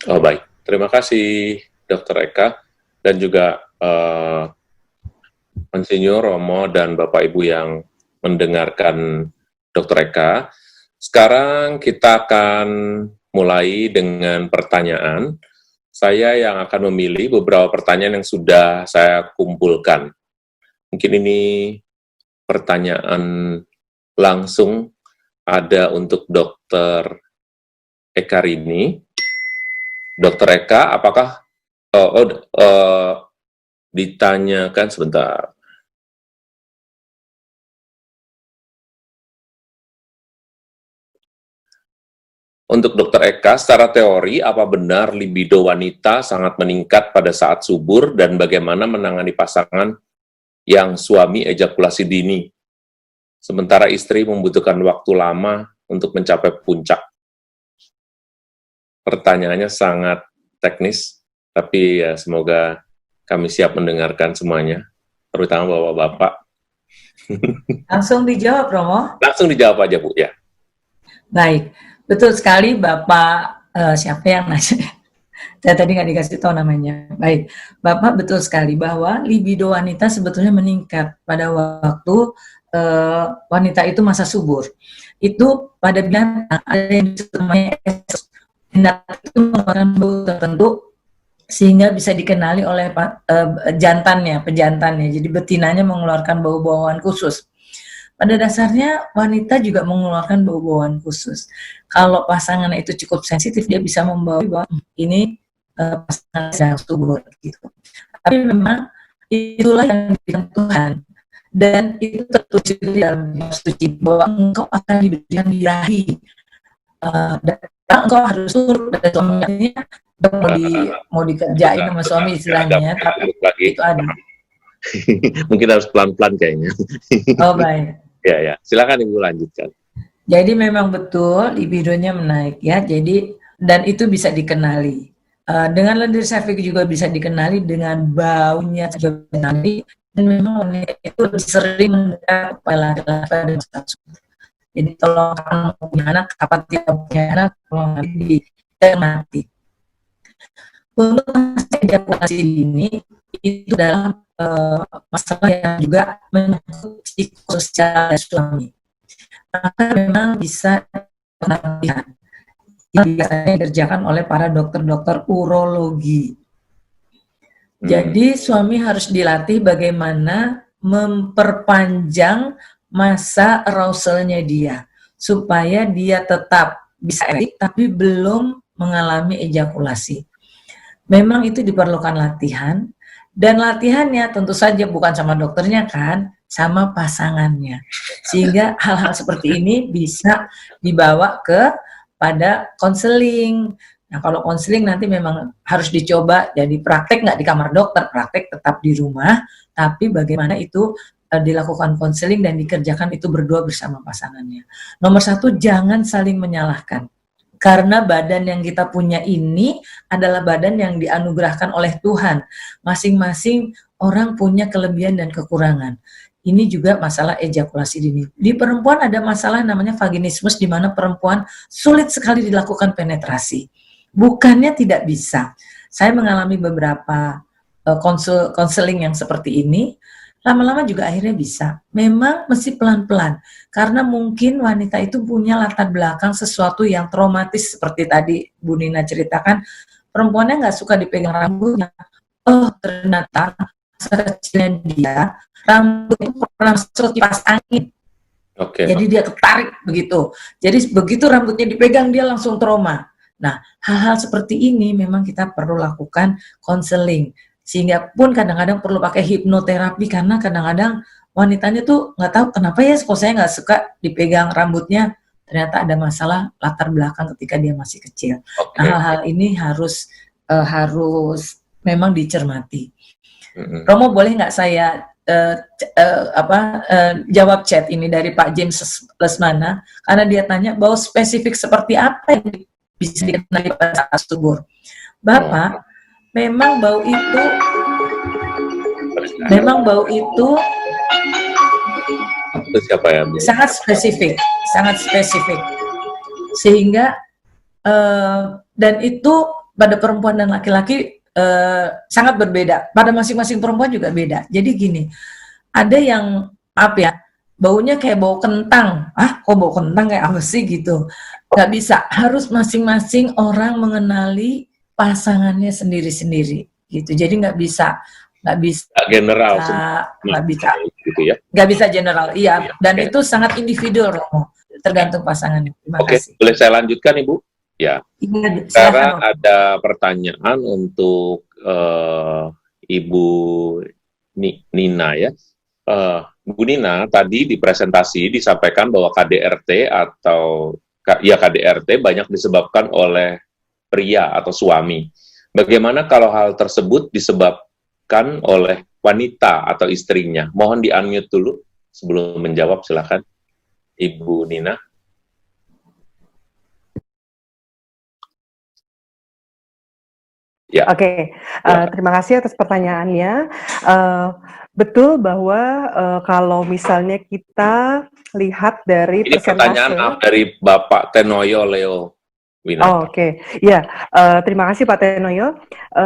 Oh baik, terima kasih Dr. Eka dan juga Insinyur Romo dan Bapak Ibu yang mendengarkan Dr. Eka. Sekarang kita akan mulai dengan pertanyaan. Saya yang akan memilih beberapa pertanyaan yang sudah saya kumpulkan. Mungkin ini pertanyaan langsung ada untuk Dr. Eka Rini. Dr. Eka, apakah ditanyakan sebentar. Untuk Dr. Eka, secara teori, apa benar libido wanita sangat meningkat pada saat subur dan bagaimana menangani pasangan yang suami ejakulasi dini, sementara istri membutuhkan waktu lama untuk mencapai puncak? Pertanyaannya sangat teknis, tapi ya semoga kami siap mendengarkan semuanya, terutama bapak-bapak. Langsung dijawab, Romo? Langsung dijawab aja, Bu, ya. Baik, betul sekali Bapak, siapa yang nanya? Saya tadi nggak dikasih tahu namanya. Baik, Bapak betul sekali bahwa libido wanita sebetulnya meningkat pada waktu wanita itu masa subur. Itu pada binatang ada yang namanya itu mengeluarkan bau tertentu sehingga bisa dikenali oleh pejantannya. Jadi betinanya mengeluarkan bau-bauan khusus. Pada dasarnya wanita juga mengeluarkan bau-bauan khusus. Kalau pasangan itu cukup sensitif, dia bisa membawa bahwa ini pasangan sedang subur gitu. Tapi memang itulah yang diberikan Tuhan, dan itu tertulis di dalam suci bahwa engkau akan diberikan birahi, dan engkau harus turut dari suaminya, mau dikerjain sama suami istilahnya, tapi itu ada. Mungkin harus pelan-pelan kayaknya. Oh baik. Ya, silakan Ibu lanjutkan. Jadi memang betul libidonya menaik ya. Jadi dan itu bisa dikenali. Dengan lendir cervix juga bisa dikenali, dengan baunya juga dikenali, dan memang itu sering mendekat kepada laki-laki pada masa subur. Jadi tolong kamu punya anak, kapan tidak punya anak, tolong dicermati. Untuk ejakulasi dini itu dalam masalah yang juga menyangkut psikososial suami. Maka memang bisa penelitian yang biasanya dikerjakan oleh para dokter-dokter urologi. Jadi suami harus dilatih bagaimana memperpanjang masa arousalnya dia, supaya dia tetap bisa erik tapi belum mengalami ejakulasi. Memang itu diperlukan latihan, dan latihannya tentu saja bukan sama dokternya kan, sama pasangannya. Sehingga hal-hal seperti ini bisa dibawa pada konseling. Nah, kalau konseling nanti memang harus dicoba, jadi praktek nggak di kamar dokter, praktek tetap di rumah, tapi bagaimana itu dilakukan konseling dan dikerjakan itu berdua bersama pasangannya. Nomor satu, jangan saling menyalahkan. Karena badan yang kita punya ini adalah badan yang dianugerahkan oleh Tuhan. Masing-masing orang punya kelebihan dan kekurangan. Ini juga masalah ejakulasi dini. Di perempuan ada masalah namanya vaginismus, di mana perempuan sulit sekali dilakukan penetrasi. Bukannya tidak bisa. Saya mengalami beberapa konseling yang seperti ini. Lama-lama juga akhirnya bisa. Memang mesti pelan-pelan, karena mungkin wanita itu punya latar belakang sesuatu yang traumatis, seperti tadi Bu Nina ceritakan, perempuannya nggak suka dipegang rambutnya. Oh ternyata sekecilnya dia, rambutnya pernah masuk kipas angin. Jadi dia ketarik begitu. Jadi begitu rambutnya dipegang, dia langsung trauma. Nah, hal-hal seperti ini memang kita perlu lakukan konseling. Sehingga pun kadang-kadang perlu pakai hipnoterapi, karena kadang-kadang wanitanya tuh nggak tahu kenapa ya kok saya nggak suka dipegang rambutnya, ternyata ada masalah latar belakang ketika dia masih kecil. Nah, hal-hal ini harus memang dicermati. Romo, boleh nggak saya jawab chat ini dari Pak James Lesmana, karena dia tanya bahwa spesifik seperti apa yang bisa dikenali pada saat subur. Bapak, memang bau itu siapa ya, sangat spesifik, sehingga dan itu pada perempuan dan laki-laki sangat berbeda. Pada masing-masing perempuan juga beda. Jadi gini, ada yang apa ya, baunya kayak bau kentang. Ah, kok bau kentang kayak apa sih gitu? Nggak bisa. Harus masing-masing orang mengenali pasangannya sendiri-sendiri gitu. Jadi nggak bisa General semua nggak bisa gitu ya. nggak bisa general. Iya. Dan Oke. itu sangat individual, tergantung pasangannya. Terima Oke, kasih. boleh saya lanjutkan Ibu? Ya. Iya, silakan. Sekarang ada pertanyaan untuk Ibu Nina ya. Bu Nina, tadi di presentasi disampaikan bahwa KDRT atau ya KDRT banyak disebabkan oleh pria atau suami. Bagaimana kalau hal tersebut disebabkan oleh wanita atau istrinya? Mohon di-unmute dulu sebelum menjawab, silakan Ibu Nina. Ya. Oke, terima kasih atas pertanyaannya. Betul bahwa kalau misalnya kita lihat dari ini pertanyaan dari Bapak Tenoyo Leo Winata. Oke. Ya, terima kasih Pak Tenoyo.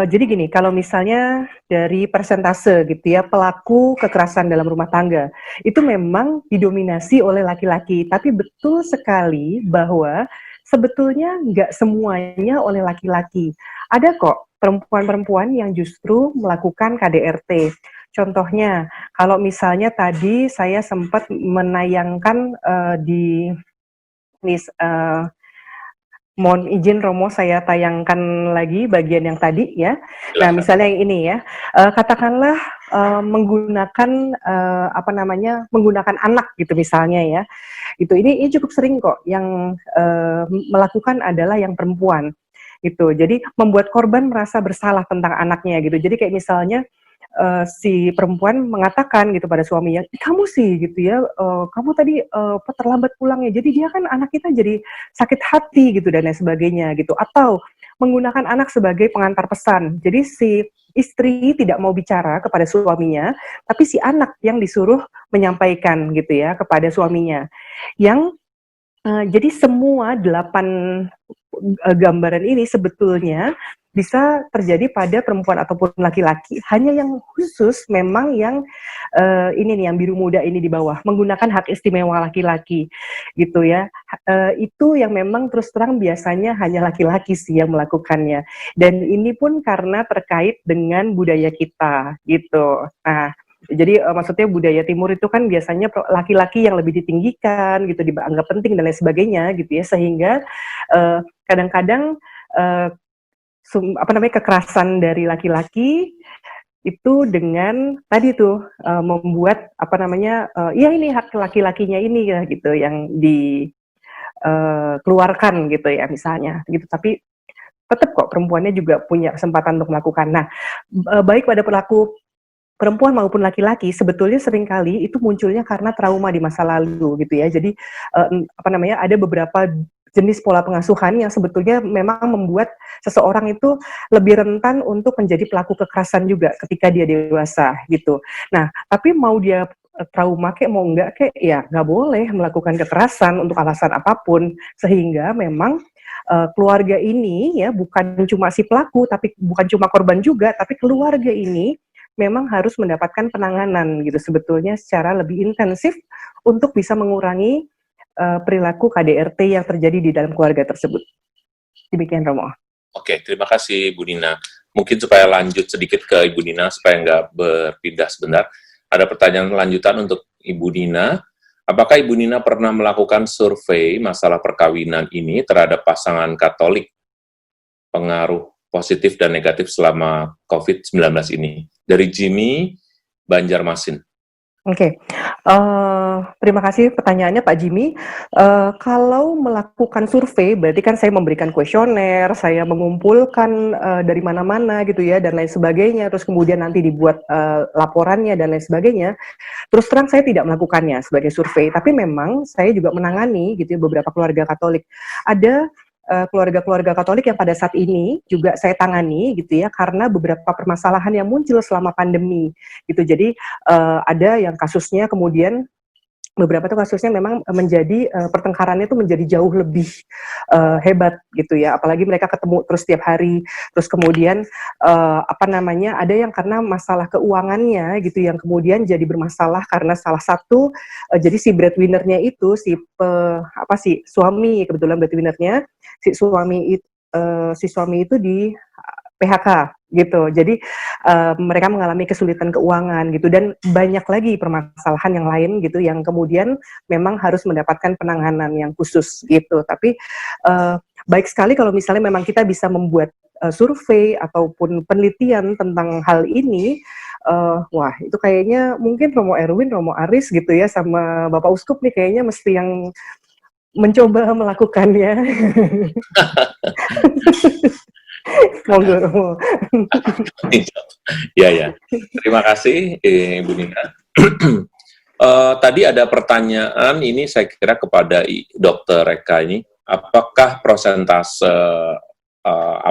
Jadi gini, kalau misalnya dari persentase gitu ya, pelaku kekerasan dalam rumah tangga, itu memang didominasi oleh laki-laki. Tapi betul sekali bahwa sebetulnya nggak semuanya oleh laki-laki. Ada kok perempuan-perempuan yang justru melakukan KDRT. Contohnya, kalau misalnya tadi saya sempat menayangkan mohon izin Romo saya tayangkan lagi bagian yang tadi ya. Nah misalnya yang ini ya, katakanlah menggunakan menggunakan anak gitu misalnya ya. Ini cukup sering kok yang melakukan adalah yang perempuan gitu. Jadi membuat korban merasa bersalah tentang anaknya gitu. Jadi kayak misalnya si perempuan mengatakan gitu pada suaminya, kamu sih gitu ya, kamu tadi terlambat pulangnya, jadi dia kan anak kita jadi sakit hati gitu dan lain sebagainya gitu. Atau menggunakan anak sebagai pengantar pesan. Jadi si istri tidak mau bicara kepada suaminya, tapi si anak yang disuruh menyampaikan gitu ya kepada suaminya. Jadi semua 8 gambaran ini sebetulnya bisa terjadi pada perempuan ataupun laki-laki. Hanya yang khusus memang yang ini nih yang biru muda ini di bawah menggunakan hak istimewa laki-laki gitu ya. Itu yang memang terus terang biasanya hanya laki-laki sih yang melakukannya. Dan ini pun karena terkait dengan budaya kita gitu. Nah, jadi maksudnya budaya timur itu kan biasanya laki-laki yang lebih ditinggikan gitu, dianggap penting dan lain sebagainya gitu ya, sehingga kadang-kadang kekerasan dari laki-laki itu dengan tadi tuh membuat ya ini hak laki-lakinya ini ya gitu yang dikeluarkan gitu ya misalnya gitu, tapi tetap kok perempuannya juga punya kesempatan untuk melakukan. Nah, baik pada pelaku perempuan maupun laki-laki sebetulnya seringkali itu munculnya karena trauma di masa lalu gitu ya. Jadi ada beberapa jenis pola pengasuhan yang sebetulnya memang membuat seseorang itu lebih rentan untuk menjadi pelaku kekerasan juga ketika dia dewasa gitu. Nah, tapi mau dia trauma kayak mau enggak kayak ya nggak boleh melakukan kekerasan untuk alasan apapun, sehingga memang keluarga ini ya bukan cuma si pelaku, tapi bukan cuma korban juga, tapi keluarga ini memang harus mendapatkan penanganan gitu sebetulnya secara lebih intensif untuk bisa mengurangi perilaku KDRT yang terjadi di dalam keluarga tersebut. Demikian Romo. Oke, terima kasih Bu Nina. Mungkin supaya lanjut sedikit ke Ibu Nina supaya nggak berpindah sebentar. Ada pertanyaan lanjutan untuk Ibu Nina. Apakah Ibu Nina pernah melakukan survei masalah perkawinan ini terhadap pasangan Katolik? Pengaruh positif dan negatif selama COVID-19 ini. Dari Jimmy Banjarmasin. Oke, terima kasih pertanyaannya Pak Jimmy. Kalau melakukan survei, berarti kan saya memberikan kuesioner, saya mengumpulkan dari mana-mana gitu ya, dan lain sebagainya, terus kemudian nanti dibuat laporannya dan lain sebagainya. Terus terang saya tidak melakukannya sebagai survei, tapi memang saya juga menangani gitu ya, beberapa keluarga Katolik. Ada keluarga-keluarga Katolik yang pada saat ini juga saya tangani gitu ya, karena beberapa permasalahan yang muncul selama pandemi gitu. Jadi ada yang kasusnya kemudian beberapa tuh kasusnya memang menjadi pertengkarannya tuh menjadi jauh lebih hebat gitu ya, apalagi mereka ketemu terus setiap hari, terus kemudian apa namanya, ada yang karena masalah keuangannya gitu yang kemudian jadi bermasalah karena salah satu jadi si breadwinner-nya itu si suami, kebetulan breadwinner-nya si suami itu di PHK gitu. Jadi mereka mengalami kesulitan keuangan gitu dan banyak lagi permasalahan yang lain gitu yang kemudian memang harus mendapatkan penanganan yang khusus gitu. Tapi baik sekali kalau misalnya memang kita bisa membuat survei ataupun penelitian tentang hal ini. Wah itu kayaknya mungkin Romo Erwin, Romo Aris gitu ya sama Bapak Uskup nih kayaknya mesti yang mencoba melakukannya. Monggo Romo. Ya. Terima kasih, Ibu Nina. Tadi ada pertanyaan, ini saya kira kepada Dr. Eka ini, apakah prosentase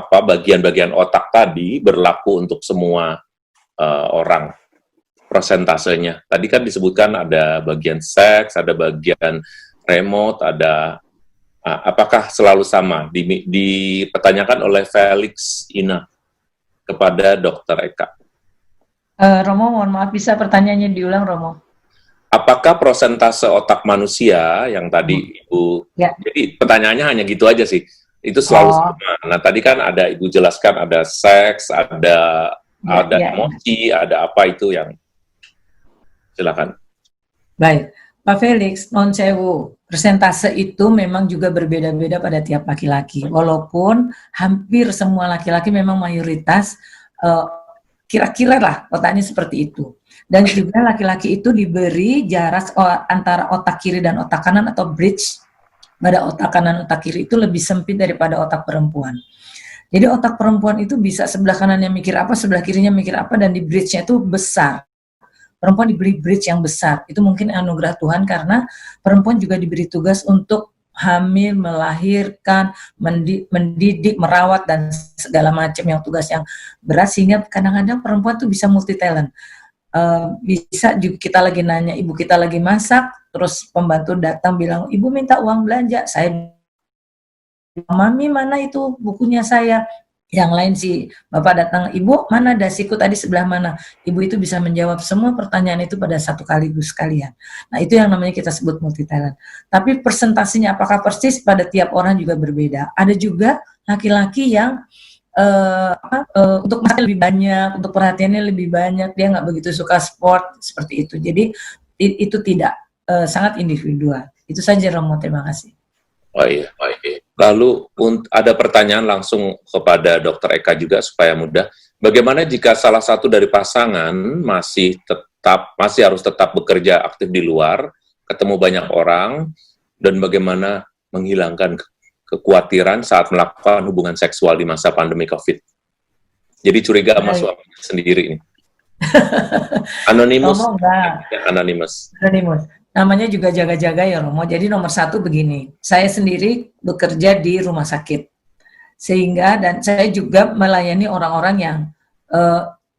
bagian-bagian otak tadi berlaku untuk semua orang? Prosentasenya. Tadi kan disebutkan ada bagian seks, ada bagian remote, ada apakah selalu sama? Dipertanyakan oleh Felix Ina kepada Dr. Eka. Romo, mohon maaf, bisa pertanyaannya diulang, Romo? Apakah prosentase otak manusia yang tadi Ibu, jadi pertanyaannya hanya gitu aja sih, itu selalu sama. Nah, tadi kan ada Ibu jelaskan ada seks, ada emosi, ada apa itu yang, silakan. Baik, Pak Felix, non sewu, persentase itu memang juga berbeda-beda pada tiap laki-laki. Walaupun hampir semua laki-laki memang mayoritas kira-kira lah otaknya seperti itu. Dan juga laki-laki itu diberi jarak antara otak kiri dan otak kanan atau bridge pada otak kanan otak kiri itu lebih sempit daripada otak perempuan. Jadi otak perempuan itu bisa sebelah kanannya mikir apa, sebelah kirinya mikir apa, dan di bridge-nya itu besar. Perempuan diberi bridge yang besar, itu mungkin anugerah Tuhan karena perempuan juga diberi tugas untuk hamil, melahirkan, mendidik, merawat, dan segala macam yang tugas yang berat, sehingga kadang-kadang perempuan tuh bisa multi talent. Bisa juga kita lagi nanya, ibu kita lagi masak, terus pembantu datang bilang, ibu minta uang belanja, saya mami mana itu bukunya saya. Yang lain si bapak datang, ibu mana dasiku tadi sebelah mana, ibu itu bisa menjawab semua pertanyaan itu pada satu kaligus sekalian. Nah itu yang namanya kita sebut multi talent. Tapi persentasenya apakah persis pada tiap orang juga berbeda. Ada juga laki-laki yang untuk masak lebih banyak, untuk perhatiannya lebih banyak, dia nggak begitu suka sport seperti itu. Jadi itu tidak sangat individual. Itu saja Romo, terima kasih. Oh iya. Lalu ada pertanyaan langsung kepada Dr. Eka juga supaya mudah. Bagaimana jika salah satu dari pasangan masih harus tetap bekerja aktif di luar, ketemu banyak orang, dan bagaimana menghilangkan kekhawatiran saat melakukan hubungan seksual di masa pandemi COVID? Jadi curiga sama suaminya sendiri ini. Anonymous. Anonymous. Namanya juga jaga-jaga ya Romo. Jadi nomor satu begini, saya sendiri bekerja di rumah sakit, sehingga dan saya juga melayani orang-orang yang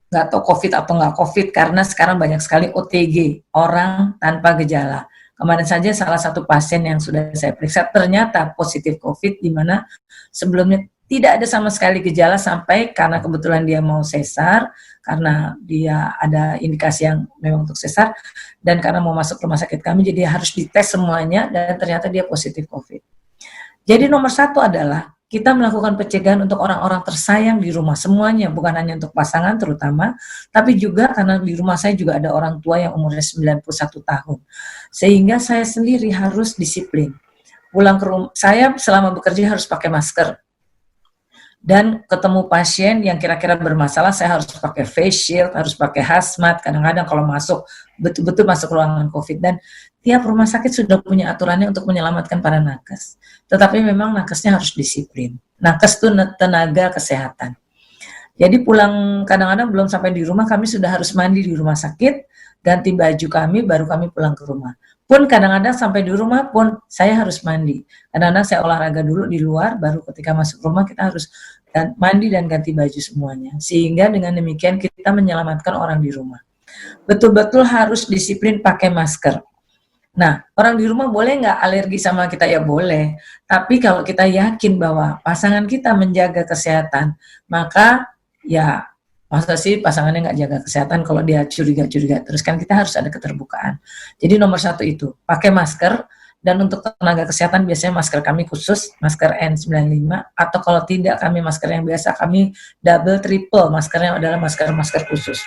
nggak tahu COVID atau nggak COVID, karena sekarang banyak sekali OTG, orang tanpa gejala. Kemarin saja salah satu pasien yang sudah saya periksa ternyata positif COVID, di mana sebelumnya tidak ada sama sekali gejala sampai karena kebetulan dia mau sesar, karena dia ada indikasi yang memang untuk sesar, dan karena mau masuk rumah sakit kami, jadi harus dites semuanya, dan ternyata dia positif COVID. Jadi nomor satu adalah kita melakukan pencegahan untuk orang-orang tersayang di rumah semuanya, bukan hanya untuk pasangan terutama, tapi juga karena di rumah saya juga ada orang tua yang umurnya 91 tahun. Sehingga saya sendiri harus disiplin. Pulang ke rumah, saya selama bekerja harus pakai masker. Dan ketemu pasien yang kira-kira bermasalah, saya harus pakai face shield, harus pakai hazmat, kadang-kadang kalau masuk, betul-betul masuk ruangan COVID. Dan tiap rumah sakit sudah punya aturannya untuk menyelamatkan para nakes. Tetapi memang nakesnya harus disiplin. Nakes itu tenaga kesehatan. Jadi pulang, kadang-kadang belum sampai di rumah, kami sudah harus mandi di rumah sakit, ganti baju kami, baru kami pulang ke rumah. Pun kadang-kadang sampai di rumah pun saya harus mandi. Kadang-kadang saya olahraga dulu di luar, baru ketika masuk rumah kita harus mandi dan ganti baju semuanya. Sehingga dengan demikian kita menyelamatkan orang di rumah. Betul-betul harus disiplin pakai masker. Nah, orang di rumah boleh nggak alergi sama kita? Ya boleh. Tapi kalau kita yakin bahwa pasangan kita menjaga kesehatan, maka ya masa sih pasangannya nggak jaga kesehatan kalau dia curiga-curiga terus, kan kita harus ada keterbukaan. Jadi nomor satu itu, pakai masker, dan untuk tenaga kesehatan biasanya masker kami khusus, masker N95, atau kalau tidak kami masker yang biasa, kami double, triple, maskernya adalah masker khusus.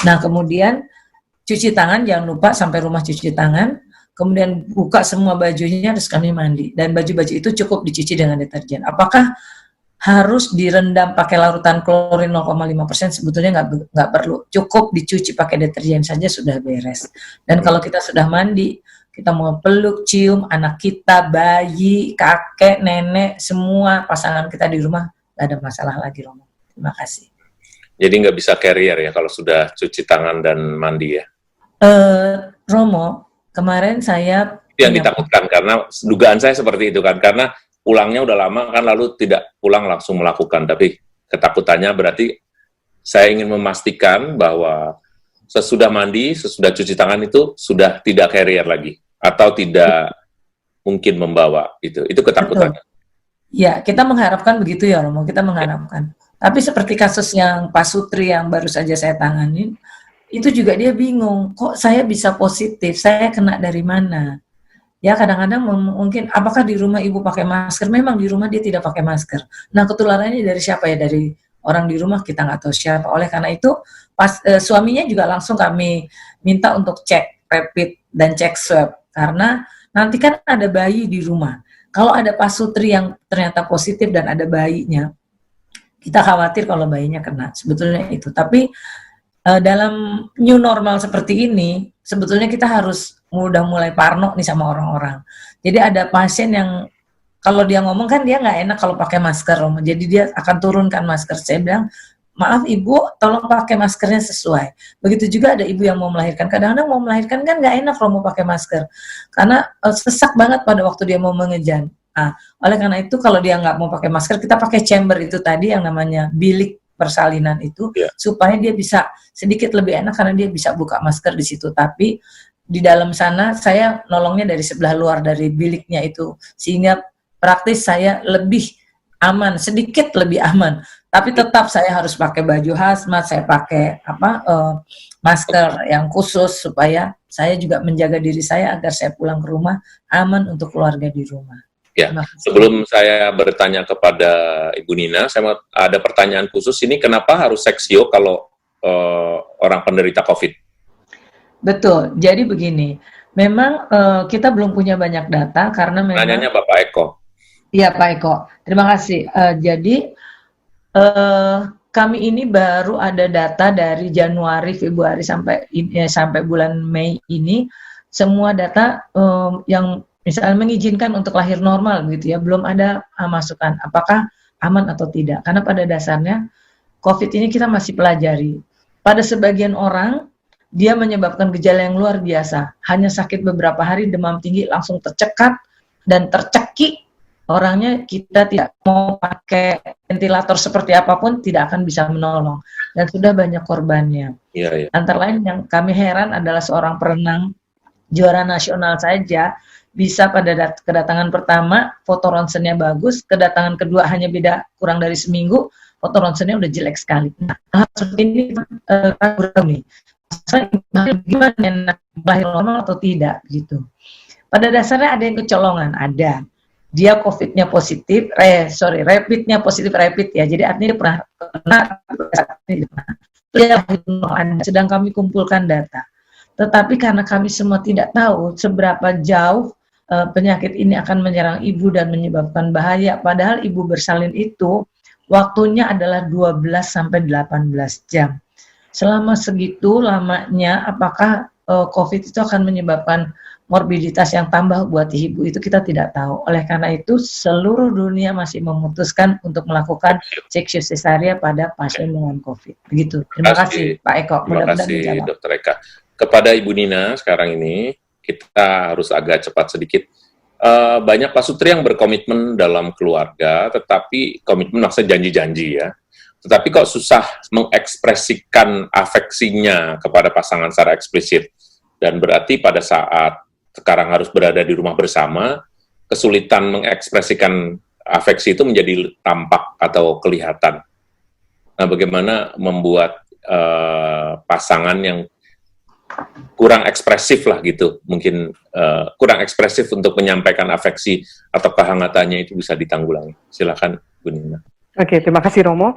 Nah, kemudian cuci tangan, jangan lupa sampai rumah cuci tangan, kemudian buka semua bajunya, terus kami mandi. Dan baju-baju itu cukup dicuci dengan deterjen. Apakah harus direndam pakai larutan klorin 0,5%? Sebetulnya nggak perlu. Cukup dicuci pakai deterjen saja sudah beres. Dan kalau kita sudah mandi, kita mau peluk, cium anak kita, bayi, kakek, nenek, semua pasangan kita di rumah, nggak ada masalah lagi, Romo. Terima kasih. Jadi nggak bisa carrier ya kalau sudah cuci tangan dan mandi ya? Romo, kemarin saya yang ditakutkan, karena dugaan saya seperti itu kan, karena pulangnya udah lama kan, lalu tidak pulang langsung melakukan, tapi ketakutannya berarti saya ingin memastikan bahwa sesudah mandi, sesudah cuci tangan itu sudah tidak carrier lagi, atau tidak mungkin membawa, itu ketakutannya. Ya, kita mengharapkan begitu ya Romo, kita mengharapkan. Tapi seperti kasus yang Pak Sutri yang baru saja saya tangani, itu juga dia bingung, kok saya bisa positif, saya kena dari mana? Ya kadang-kadang mungkin, apakah di rumah ibu pakai masker? Memang di rumah dia tidak pakai masker. Nah ketularannya dari siapa ya? Dari orang di rumah, kita nggak tahu siapa. Oleh karena itu, suaminya juga langsung kami minta untuk cek rapid dan cek swab. Karena nanti kan ada bayi di rumah. Kalau ada Pak Sutri yang ternyata positif dan ada bayinya, kita khawatir kalau bayinya kena. Sebetulnya itu. Tapi dalam new normal seperti ini, sebetulnya kita harus udah mulai parno nih sama orang-orang. Jadi ada pasien yang kalau dia ngomong kan dia nggak enak kalau pakai masker, Romo. Jadi dia akan turunkan masker. Saya bilang, maaf ibu, tolong pakai maskernya sesuai. Begitu juga ada ibu yang mau melahirkan. Kadang-kadang mau melahirkan kan nggak enak kalau mau pakai masker, karena sesak banget pada waktu dia mau mengejan. Nah, oleh karena itu kalau dia nggak mau pakai masker, kita pakai chamber itu tadi yang namanya bilik persalinan itu, supaya dia bisa sedikit lebih enak karena dia bisa buka masker di situ. Tapi di dalam sana saya nolongnya dari sebelah luar dari biliknya itu, sehingga praktis saya lebih aman, sedikit lebih aman. Tapi tetap saya harus pakai baju hazmat, saya pakai masker yang khusus supaya saya juga menjaga diri saya agar saya pulang ke rumah aman untuk keluarga di rumah. Ya, sebelum saya bertanya kepada Ibu Nina, saya mau ada pertanyaan khusus ini, kenapa harus seksio kalau orang penderita COVID? Betul, jadi begini, memang kita belum punya banyak data karena memang... Nanyanya Bapak Eko. Iya Pak Eko, terima kasih. Jadi kami ini baru ada data dari Januari, Februari sampai bulan Mei ini, semua data yang misalnya mengizinkan untuk lahir normal gitu ya, belum ada masukan apakah aman atau tidak. Karena pada dasarnya COVID ini kita masih pelajari. Pada sebagian orang dia menyebabkan gejala yang luar biasa, hanya sakit beberapa hari, demam tinggi, langsung tercekat dan tercekik. Orangnya kita tidak mau pakai ventilator seperti apapun tidak akan bisa menolong, dan sudah banyak korbannya. Antara lain yang kami heran adalah seorang perenang juara nasional saja bisa pada kedatangan pertama foto ronsennya bagus, kedatangan kedua hanya beda kurang dari seminggu, foto ronsennya udah jelek sekali. Nah, seperti ini ragu nih, gimana lahir normal atau tidak gitu. Pada dasarnya ada yang kecolongan, ada. Dia COVID-nya positif, rapid-nya positif rapid ya. Jadi artinya dia pernah kena. Sedang kami kumpulkan data. Tetapi karena kami semua tidak tahu seberapa jauh penyakit ini akan menyerang ibu dan menyebabkan bahaya. Padahal ibu bersalin itu waktunya adalah 12-18 jam. Selama segitu lamanya, apakah COVID itu akan menyebabkan morbiditas yang tambah buat ibu, itu kita tidak tahu. Oleh karena itu seluruh dunia masih memutuskan untuk melakukan seksio cesarea pada pasien dengan COVID. Begitu. Terima kasih Pak Eko. Terima kasih Dr. Eka. Kepada Ibu Nina sekarang ini kita harus agak cepat sedikit. Banyak Pak Sutri yang berkomitmen dalam keluarga, tetapi komitmen maksudnya janji-janji ya. Tetapi kok susah mengekspresikan afeksinya kepada pasangan secara eksplisit. Dan berarti pada saat sekarang harus berada di rumah bersama, kesulitan mengekspresikan afeksi itu menjadi tampak atau kelihatan. Nah, bagaimana membuat pasangan yang kurang ekspresif lah gitu, mungkin kurang ekspresif untuk menyampaikan afeksi atau kehangatannya itu bisa ditanggulangi. Silakan, Bu Nina. Oke, terima kasih Romo.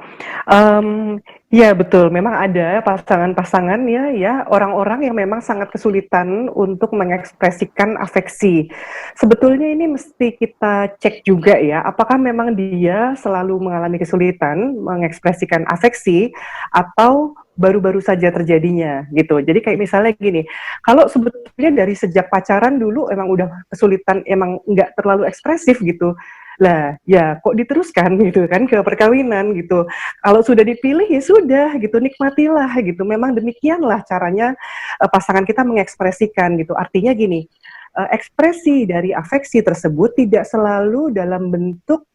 Ya betul, memang ada pasangan-pasangan ya orang-orang yang memang sangat kesulitan untuk mengekspresikan afeksi. Sebetulnya ini mesti kita cek juga ya, apakah memang dia selalu mengalami kesulitan mengekspresikan afeksi atau baru-baru saja terjadinya gitu. Jadi kayak misalnya gini, kalau sebetulnya dari sejak pacaran dulu emang udah kesulitan, emang nggak terlalu ekspresif gitu. Lah, ya kok diteruskan gitu kan ke perkawinan gitu. Kalau sudah dipilih ya sudah gitu, nikmatilah gitu. Memang demikianlah caranya pasangan kita mengekspresikan gitu. Artinya gini, ekspresi dari afeksi tersebut tidak selalu dalam bentuk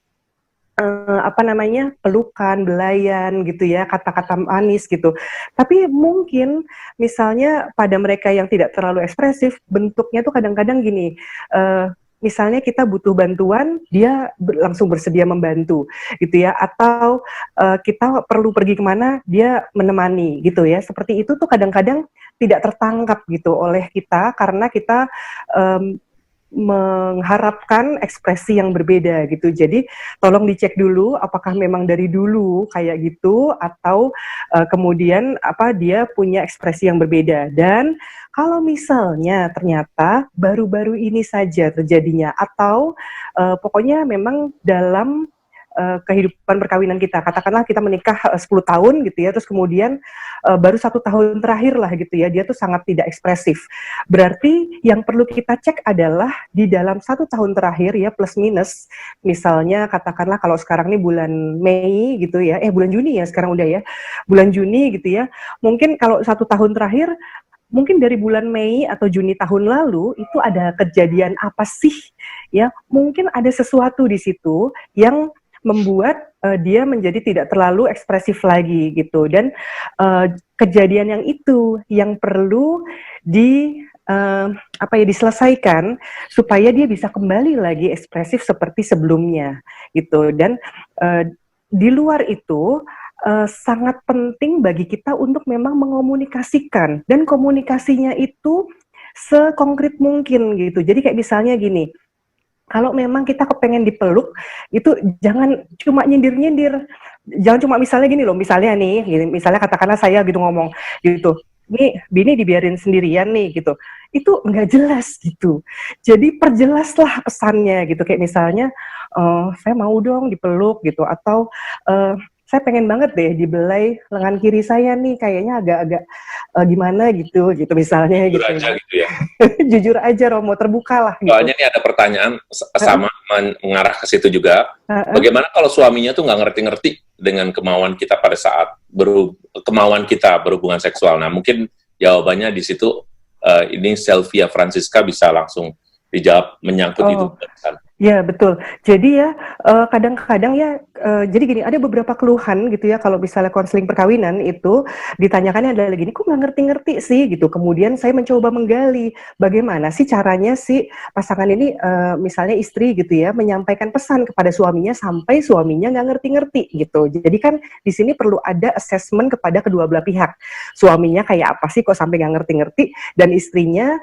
pelukan, belayan gitu ya, kata-kata manis gitu. Tapi mungkin misalnya pada mereka yang tidak terlalu ekspresif, bentuknya tuh kadang-kadang gini, misalnya kita butuh bantuan, dia langsung bersedia membantu, gitu ya. Atau kita perlu pergi kemana, dia menemani, gitu ya. Seperti itu tuh kadang-kadang tidak tertangkap gitu oleh kita karena kita mengharapkan ekspresi yang berbeda gitu. Jadi tolong dicek dulu apakah memang dari dulu kayak gitu atau kemudian dia punya ekspresi yang berbeda. Dan kalau misalnya ternyata baru-baru ini saja terjadinya atau pokoknya memang dalam kehidupan perkawinan kita, katakanlah kita menikah 10 tahun gitu ya, terus kemudian baru 1 tahun terakhir lah gitu ya, dia tuh sangat tidak ekspresif. Berarti yang perlu kita cek adalah di dalam 1 tahun terakhir ya, plus minus, misalnya katakanlah kalau sekarang ini bulan Mei gitu ya, bulan Juni ya sekarang udah ya, bulan Juni gitu ya, mungkin kalau 1 tahun terakhir, mungkin dari bulan Mei atau Juni tahun lalu itu ada kejadian apa sih ya, mungkin ada sesuatu di situ yang membuat dia menjadi tidak terlalu ekspresif lagi gitu. Dan kejadian yang itu yang perlu diselesaikan supaya dia bisa kembali lagi ekspresif seperti sebelumnya gitu. Dan di luar itu sangat penting bagi kita untuk memang mengomunikasikan, dan komunikasinya itu sekonkret mungkin gitu. Jadi kayak misalnya gini, kalau memang kita kepengen dipeluk, itu jangan cuma nyindir-nyindir. Jangan cuma misalnya gini loh, misalnya nih, gini, misalnya katakanlah saya gitu ngomong gitu, nih Bini dibiarin sendirian nih gitu. Itu nggak jelas gitu. Jadi perjelaslah pesannya gitu. Kayak misalnya, saya mau dong dipeluk gitu, atau saya pengen banget deh dibelai lengan kiri saya nih, kayaknya agak-agak gimana gitu misalnya Jujur gitu. aja gitu ya. Jujur aja Romo, terbukalah gitu. Soalnya ini ada pertanyaan sama mengarah ke situ juga. Bagaimana kalau suaminya tuh nggak ngerti-ngerti dengan kemauan kita pada saat kemauan kita berhubungan seksual? Nah, mungkin jawabannya di situ ini Selvia Francisca bisa langsung dijawab menyangkut itu. Ya betul. Jadi ya kadang-kadang ya jadi gini, ada beberapa keluhan gitu ya kalau misalnya konseling perkawinan itu ditanyakannya adalah gini, kok nggak ngerti-ngerti sih gitu. Kemudian saya mencoba menggali bagaimana sih caranya si pasangan ini misalnya istri gitu ya menyampaikan pesan kepada suaminya sampai suaminya nggak ngerti-ngerti gitu. Jadi kan di sini perlu ada assessment kepada kedua belah pihak. Suaminya kayak apa sih kok sampai nggak ngerti-ngerti, dan istrinya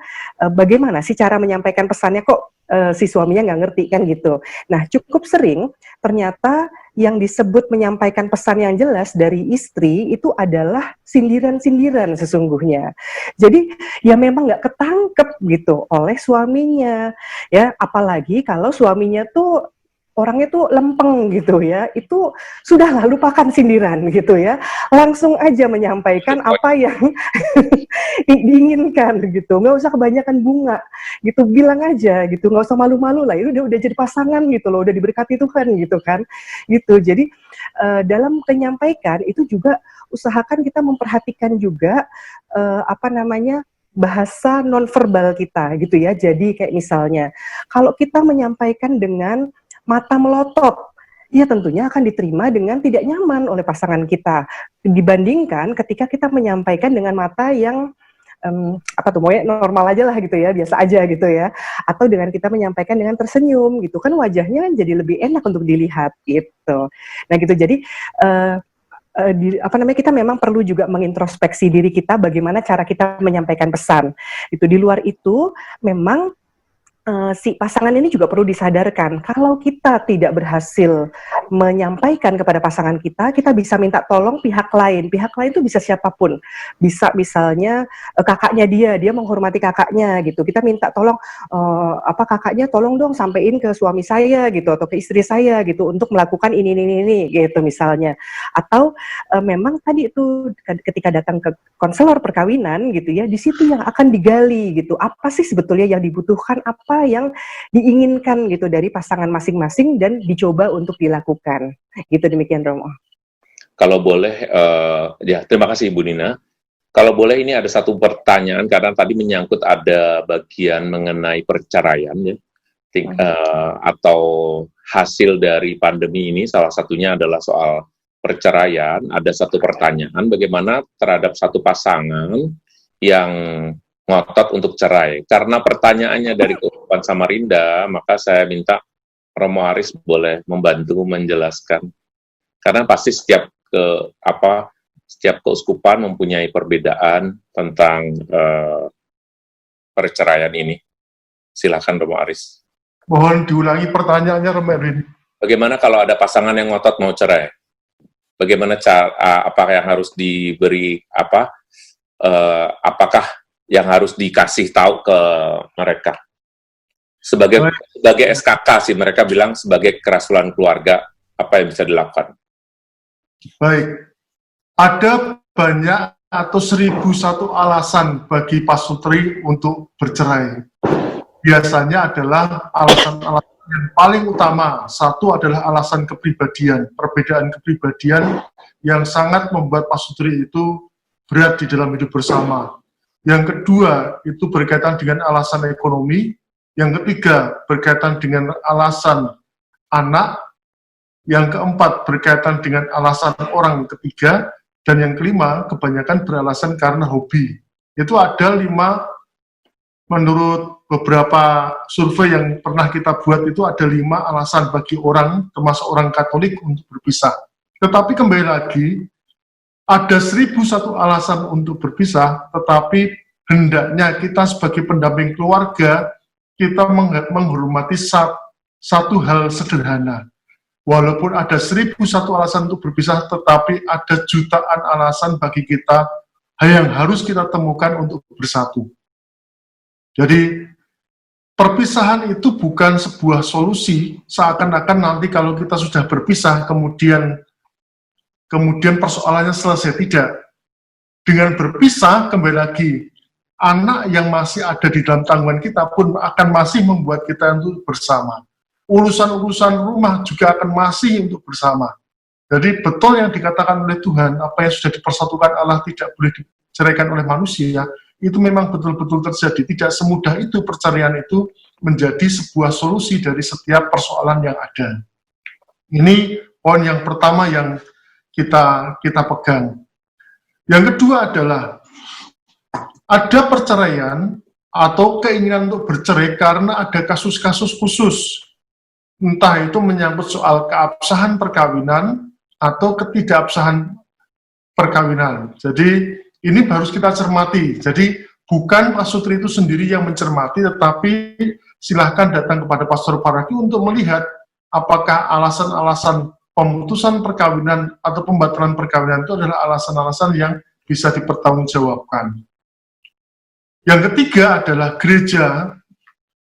bagaimana sih cara menyampaikan pesannya kok si suaminya nggak ngerti kan gitu. Nah cukup sering ternyata yang disebut menyampaikan pesan yang jelas dari istri itu adalah sindiran-sindiran sesungguhnya. Jadi ya memang nggak ketangkep gitu oleh suaminya ya, apalagi kalau suaminya tuh orangnya tuh lempeng gitu ya, itu sudahlah lupakan sindiran gitu ya, langsung aja menyampaikan apa yang diinginkan gitu, nggak usah kebanyakan bunga gitu, bilang aja gitu, nggak usah malu-malu lah, itu udah jadi pasangan gitu loh, udah diberkati Tuhan gitu kan, gitu. Jadi dalam menyampaikan itu juga usahakan kita memperhatikan juga bahasa nonverbal kita gitu ya. Jadi kayak misalnya kalau kita menyampaikan dengan mata melotot, ya tentunya akan diterima dengan tidak nyaman oleh pasangan kita, dibandingkan ketika kita menyampaikan dengan mata yang apa tuh, maunya normal aja lah gitu ya, biasa aja gitu ya, atau dengan kita menyampaikan dengan tersenyum gitu kan, wajahnya kan jadi lebih enak untuk dilihat gitu. Nah gitu, jadi apa namanya, kita memang perlu juga mengintrospeksi diri kita bagaimana cara kita menyampaikan pesan. Itu di luar itu memang si pasangan ini juga perlu disadarkan kalau kita tidak berhasil menyampaikan kepada pasangan kita, kita bisa minta tolong pihak lain. Pihak lain itu bisa siapapun, bisa misalnya kakaknya dia menghormati kakaknya gitu. Kita minta tolong kakaknya tolong dong sampein ke suami saya gitu atau ke istri saya gitu untuk melakukan ini gitu misalnya. Atau memang tadi itu ketika datang ke konselor perkawinan gitu ya, di situ yang akan digali gitu. Apa sih sebetulnya yang dibutuhkan, apa yang diinginkan gitu dari pasangan masing-masing dan dicoba untuk dilakukan. Gitu, demikian Romo. Kalau boleh, ya terima kasih Ibu Nina. Kalau boleh ini ada satu pertanyaan karena tadi menyangkut ada bagian mengenai perceraian ya, atau hasil dari pandemi ini salah satunya adalah soal perceraian. Ada satu pertanyaan bagaimana terhadap satu pasangan yang ngotot untuk cerai. Karena pertanyaannya dari Keuskupan Samarinda, maka saya minta Romo Aris boleh membantu menjelaskan. Karena pasti setiap keuskupan mempunyai perbedaan tentang perceraian ini. Silakan Romo Aris. Mohon diulangi pertanyaannya, Romo Erwin. Bagaimana kalau ada pasangan yang ngotot mau cerai? Bagaimana apa yang harus diberi apakah yang harus dikasih tahu ke mereka sebagai SKK sih, mereka bilang sebagai kerasulan keluarga, apa yang bisa dilakukan? Baik, ada banyak atau 1001 alasan bagi pasutri untuk bercerai. Biasanya adalah alasan-alasan yang paling utama. Satu adalah alasan kepribadian, perbedaan kepribadian yang sangat membuat pasutri itu berat di dalam hidup bersama. Yang kedua, itu berkaitan dengan alasan ekonomi. Yang ketiga, berkaitan dengan alasan anak. Yang keempat, berkaitan dengan alasan orang ketiga. Dan yang kelima, kebanyakan beralasan karena hobi. Itu ada 5, menurut beberapa survei yang pernah kita buat, itu ada 5 alasan bagi orang, termasuk orang Katolik, untuk berpisah. Tetapi kembali lagi, ada 1001 alasan untuk berpisah, tetapi hendaknya kita sebagai pendamping keluarga, kita menghormati satu hal sederhana. Walaupun ada 1001 alasan untuk berpisah, tetapi ada jutaan alasan bagi kita yang harus kita temukan untuk bersatu. Jadi, perpisahan itu bukan sebuah solusi, seakan-akan nanti kalau kita sudah berpisah, kemudian persoalannya selesai. Tidak. Dengan berpisah, kembali lagi, anak yang masih ada di dalam tanggungan kita pun akan masih membuat kita untuk bersama. Urusan-urusan rumah juga akan masih untuk bersama. Jadi betul yang dikatakan oleh Tuhan, apa yang sudah dipersatukan Allah tidak boleh diceraikan oleh manusia, itu memang betul-betul terjadi. Tidak semudah itu perceraian itu menjadi sebuah solusi dari setiap persoalan yang ada. Ini poin yang pertama yang kita pegang. Yang kedua adalah ada perceraian atau keinginan untuk bercerai karena ada kasus-kasus khusus. Entah itu menyangkut soal keabsahan perkawinan atau ketidakabsahan perkawinan. Jadi ini harus kita cermati. Jadi bukan pasutri itu sendiri yang mencermati, tetapi silahkan datang kepada pastor paroki untuk melihat apakah alasan-alasan pemutusan perkawinan atau pembatalan perkawinan itu adalah alasan-alasan yang bisa dipertanggungjawabkan. Yang ketiga adalah gereja.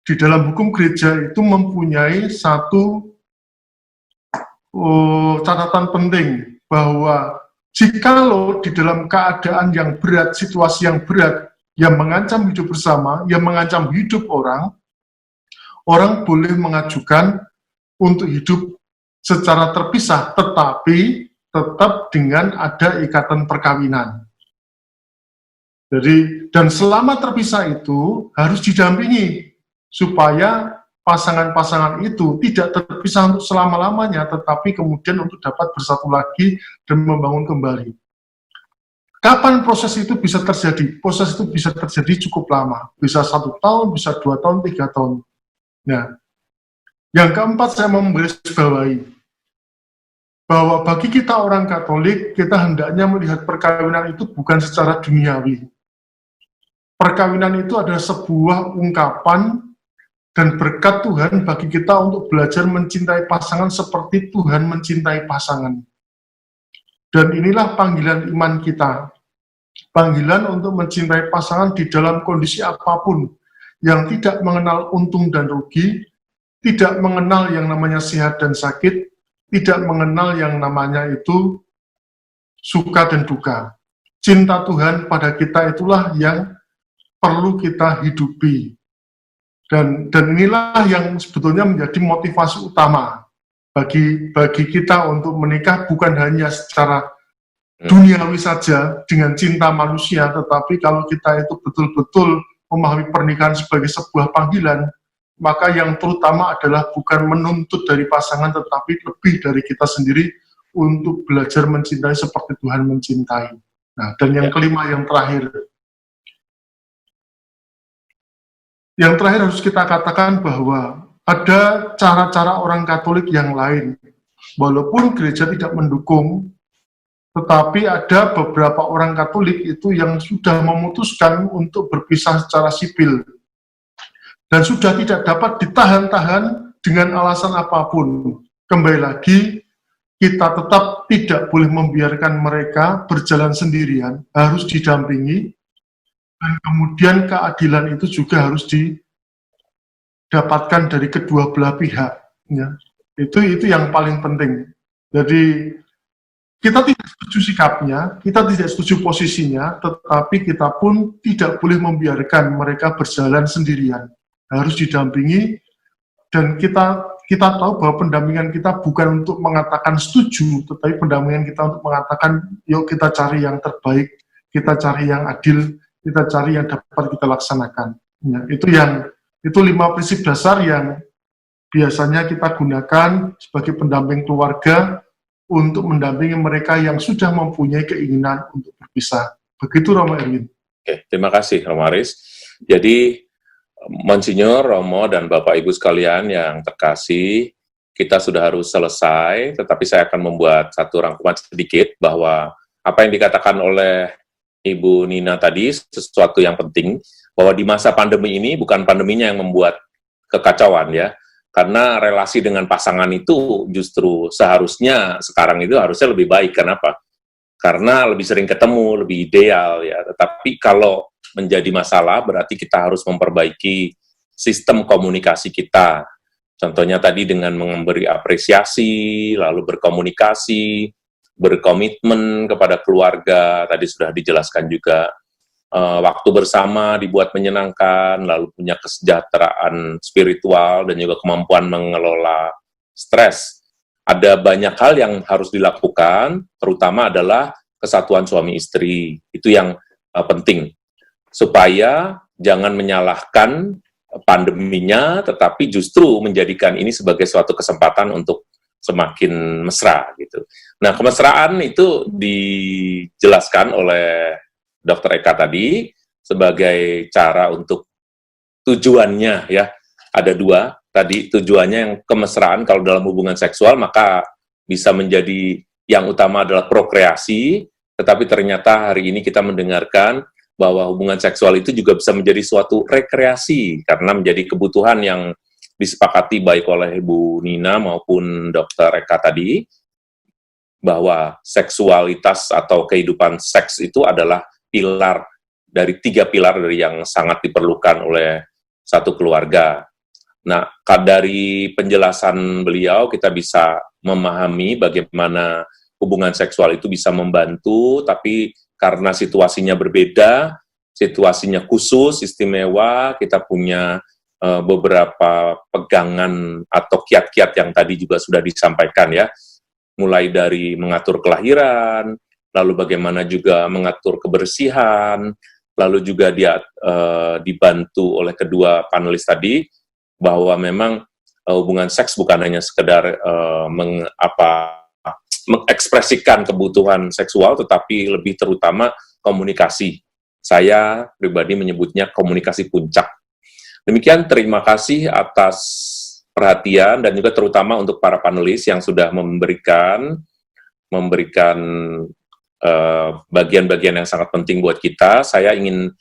Di dalam hukum gereja itu mempunyai satu catatan penting, bahwa jikalau di dalam keadaan yang berat, situasi yang berat, yang mengancam hidup bersama, yang mengancam hidup orang boleh mengajukan untuk hidup secara terpisah, tetapi tetap dengan ada ikatan perkawinan. Jadi, dan selama terpisah itu harus didampingi, supaya pasangan-pasangan itu tidak terpisah untuk selama-lamanya, tetapi kemudian untuk dapat bersatu lagi dan membangun kembali. Kapan proses itu bisa terjadi? Proses itu bisa terjadi cukup lama, bisa 1 tahun, bisa 2 tahun, 3 tahun. Nah, yang keempat saya mau menggarisbawahi bahwa bagi kita orang Katolik, kita hendaknya melihat perkawinan itu bukan secara duniawi. Perkawinan itu adalah sebuah ungkapan dan berkat Tuhan bagi kita untuk belajar mencintai pasangan seperti Tuhan mencintai pasangan. Dan inilah panggilan iman kita. Panggilan untuk mencintai pasangan di dalam kondisi apapun, yang tidak mengenal untung dan rugi, tidak mengenal yang namanya sehat dan sakit, tidak mengenal yang namanya itu suka dan duka. Cinta Tuhan pada kita itulah yang perlu kita hidupi. Dan inilah yang sebetulnya menjadi motivasi utama bagi kita untuk menikah, bukan hanya secara duniawi saja dengan cinta manusia, tetapi kalau kita itu betul-betul memahami pernikahan sebagai sebuah panggilan, maka yang terutama adalah bukan menuntut dari pasangan, tetapi lebih dari kita sendiri untuk belajar mencintai seperti Tuhan mencintai. Nah, dan yang kelima, yang terakhir. Yang terakhir harus kita katakan bahwa ada cara-cara orang Katolik yang lain. Walaupun gereja tidak mendukung, tetapi ada beberapa orang Katolik itu yang sudah memutuskan untuk berpisah secara sipil. Dan sudah tidak dapat ditahan-tahan dengan alasan apapun. Kembali lagi, kita tetap tidak boleh membiarkan mereka berjalan sendirian, harus didampingi, dan kemudian keadilan itu juga harus didapatkan dari kedua belah pihak. Ya. Itu yang paling penting. Jadi, kita tidak setuju sikapnya, kita tidak setuju posisinya, tetapi kita pun tidak boleh membiarkan mereka berjalan sendirian. Harus didampingi, dan kita tahu bahwa pendampingan kita bukan untuk mengatakan setuju, tetapi pendampingan kita untuk mengatakan, yuk kita cari yang terbaik, kita cari yang adil, kita cari yang dapat kita laksanakan. Ya, itu 5 prinsip dasar yang biasanya kita gunakan sebagai pendamping keluarga untuk mendampingi mereka yang sudah mempunyai keinginan untuk berpisah. Begitu, Romo Erwin. Oke, terima kasih, Romo Aris. Jadi, Monsinyur, Romo, dan Bapak Ibu sekalian yang terkasih, kita sudah harus selesai, tetapi saya akan membuat satu rangkuman sedikit bahwa apa yang dikatakan oleh Ibu Nina tadi, sesuatu yang penting, bahwa di masa pandemi ini, bukan pandeminya yang membuat kekacauan ya, karena relasi dengan pasangan itu justru seharusnya sekarang itu harusnya lebih baik. Kenapa? Karena lebih sering ketemu, lebih ideal ya. Tetapi kalau menjadi masalah berarti kita harus memperbaiki sistem komunikasi kita. Contohnya tadi dengan memberi apresiasi, lalu berkomunikasi, berkomitmen kepada keluarga, tadi sudah dijelaskan juga. Waktu bersama dibuat menyenangkan, lalu punya kesejahteraan spiritual, dan juga kemampuan mengelola stres. Ada banyak hal yang harus dilakukan, terutama adalah kesatuan suami istri. Itu yang penting. Supaya jangan menyalahkan pandeminya, tetapi justru menjadikan ini sebagai suatu kesempatan untuk semakin mesra. Gitu. Nah, kemesraan itu dijelaskan oleh Dr. Eka tadi sebagai cara untuk tujuannya ya, ada 2 tadi tujuannya. Yang kemesraan kalau dalam hubungan seksual maka bisa menjadi yang utama adalah prokreasi, tetapi ternyata hari ini kita mendengarkan bahwa hubungan seksual itu juga bisa menjadi suatu rekreasi karena menjadi kebutuhan yang disepakati baik oleh Ibu Nina maupun Dr. Eka tadi, bahwa seksualitas atau kehidupan seks itu adalah pilar dari 3 pilar dari yang sangat diperlukan oleh satu keluarga. Nah, dari penjelasan beliau kita bisa memahami bagaimana hubungan seksual itu bisa membantu, tapi karena situasinya berbeda, situasinya khusus, istimewa, kita punya beberapa pegangan atau kiat-kiat yang tadi juga sudah disampaikan ya, mulai dari mengatur kelahiran, lalu bagaimana juga mengatur kebersihan, lalu juga dia dibantu oleh kedua panelis tadi, bahwa memang hubungan seks bukan hanya sekedar mengekspresikan kebutuhan seksual, tetapi lebih terutama komunikasi. Saya pribadi menyebutnya komunikasi puncak. Demikian, terima kasih atas perhatian dan juga terutama untuk para panelis yang sudah memberikan bagian-bagian yang sangat penting buat kita. Saya ingin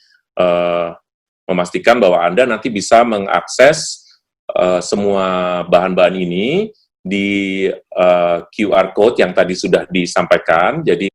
memastikan bahwa Anda nanti bisa mengakses semua bahan-bahan ini di QR code yang tadi sudah disampaikan. Jadi